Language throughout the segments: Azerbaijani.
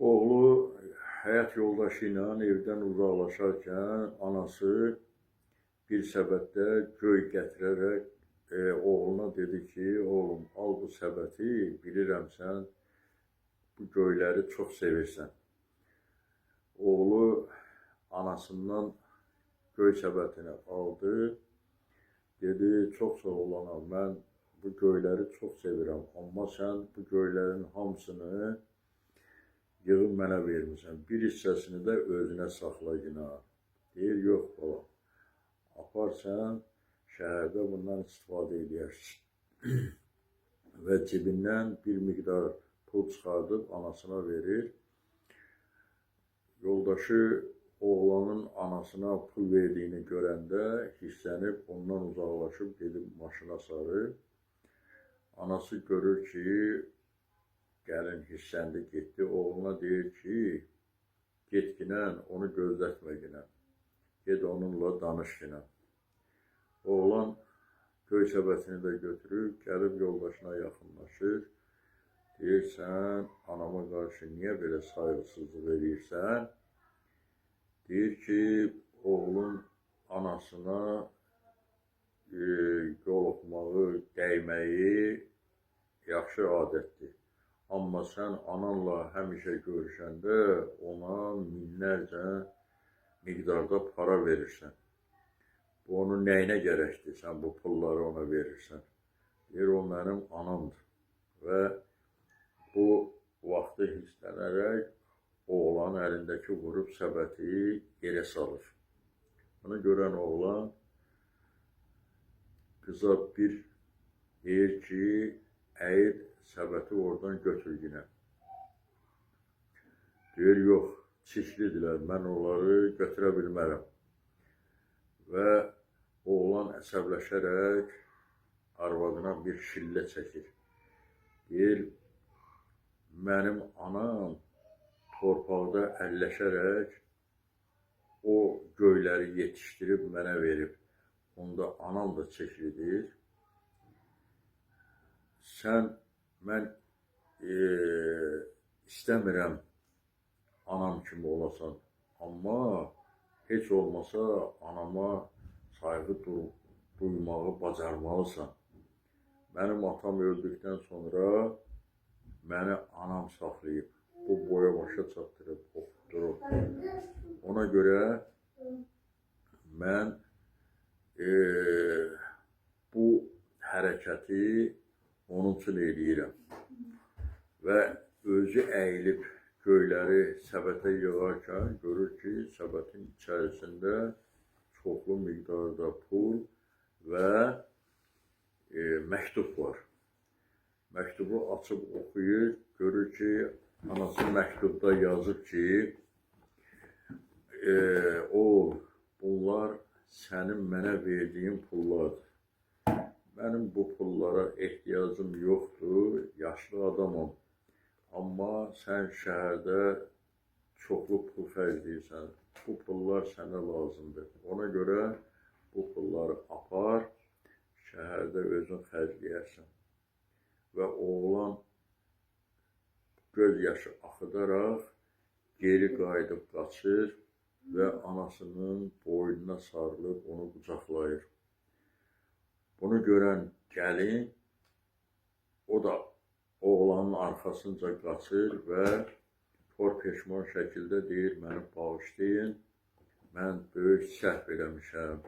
Oğlu həyat yoldaşı ilə evdən uzaqlaşarkən anası bir səbətdə göy gətirərək oğluna dedi ki, oğlum al bu səbəti, bilirəm sən bu göyləri çox sevirsən. Oğlu anasından göy səbətini aldı, dedi çox sağ ol anam, mən bu göyləri çox sevirəm, amma sən bu göylərin hamısını yığıb mənə vermirsən, bir hissəsini də özünə saxla yine. Deyir, yox balam, apar sən şəhərdə bundan istifadə edərsin. Və cibindən bir miqdar pul çıxardıb anasına verir. Yoldaşı oğlanın anasına pul verdiyini görəndə hissənib ondan uzaqlaşıb gedib maşına sarı. Anası görür ki, gəlin hissəndi getdi. Oğluna deyir ki, get ginən, onu gözlətmə ginən. Get onunla danış ginən. Oğlan göy səbətini də götürüb, gəlib yoldaşına yaxınlaşır. Deyir, sən anama qarşı niyə belə sayğısızlıq verirsən? Deyir ki, oğlun anasına yol oxumağı, dəyməyi yaxşı adətdir. Amma sən ananla həmişə görüşəndə ona minlərcə miqdarda para verirsən. Bu onun nəyinə gərəkdir, sən bu pulları ona verirsən? Deyir, o mənim anamdır. Və bu vaxtı hisslənərək oğlan əlindəki vurub səbəti yerə salır. Bunu görən oğlan qıza bir deyir ki, əyir səbəti oradan götür yine. Deyir, yox, çirklidirlər, mən onları götürə bilmərəm. Və oğlan əsəbləşərək arvadına bir şillə çəkir. Deyir, mənim anam torpaqda əlləşərək o göyləri yetişdirib mənə verib. Onda anam da çirklidir. Mən istəmirəm anam kimi olasan, amma heç olmasa anama sayğı duymağı bacarmalısan. Mənim atam öldükdən sonra məni anam saxlayıb, bu boya başa çatdırıb, oxutdurub. Ona görə mən bu hərəkəti onun üçün eləyirəm. Və özü əyilib göyləri səbətə yığarkən görür ki, səbətin içərisində çoxlu miqdarda pul və məktub var. Məktubu açıb oxuyur, görür ki, anası məktubda yazıb ki, oğul, bunlar sənin mənə verdiyin pullardır. Mənim bu pullara ehtiyacım yoxdur, yaşlı adamım. Amma sən şəhərdə çoxlu pul xərcləyirsən, bu pullar sənə lazımdır. Ona görə bu pulları apar, şəhərdə özün xərcləyərsən. Və oğlan göz yaşı axıdaraq geri qayıdıb qaçır və anasının boynuna sarılıb onu qucaqlayır. Bunu görən gəlin, o da oğlanın arxasınca qaçır və kor peşman şəkildə deyir, məni bağışlayın, mən böyük səhv eləmişəm.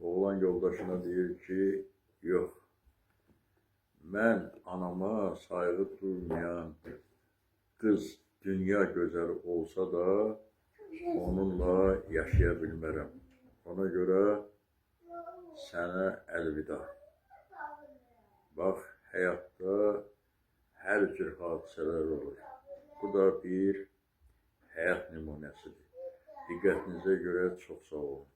Oğlan yoldaşına deyir ki, yox, mən anama sayğı duymayan qız dünya gözəli olsa da onunla yaşaya bilmərəm. Ona görə sənə əlvida. Bax, həyatda hər cür hadisələr olur. Bu da bir həyat nümunəsidir. Diqqətinizə görə çox sağ olun.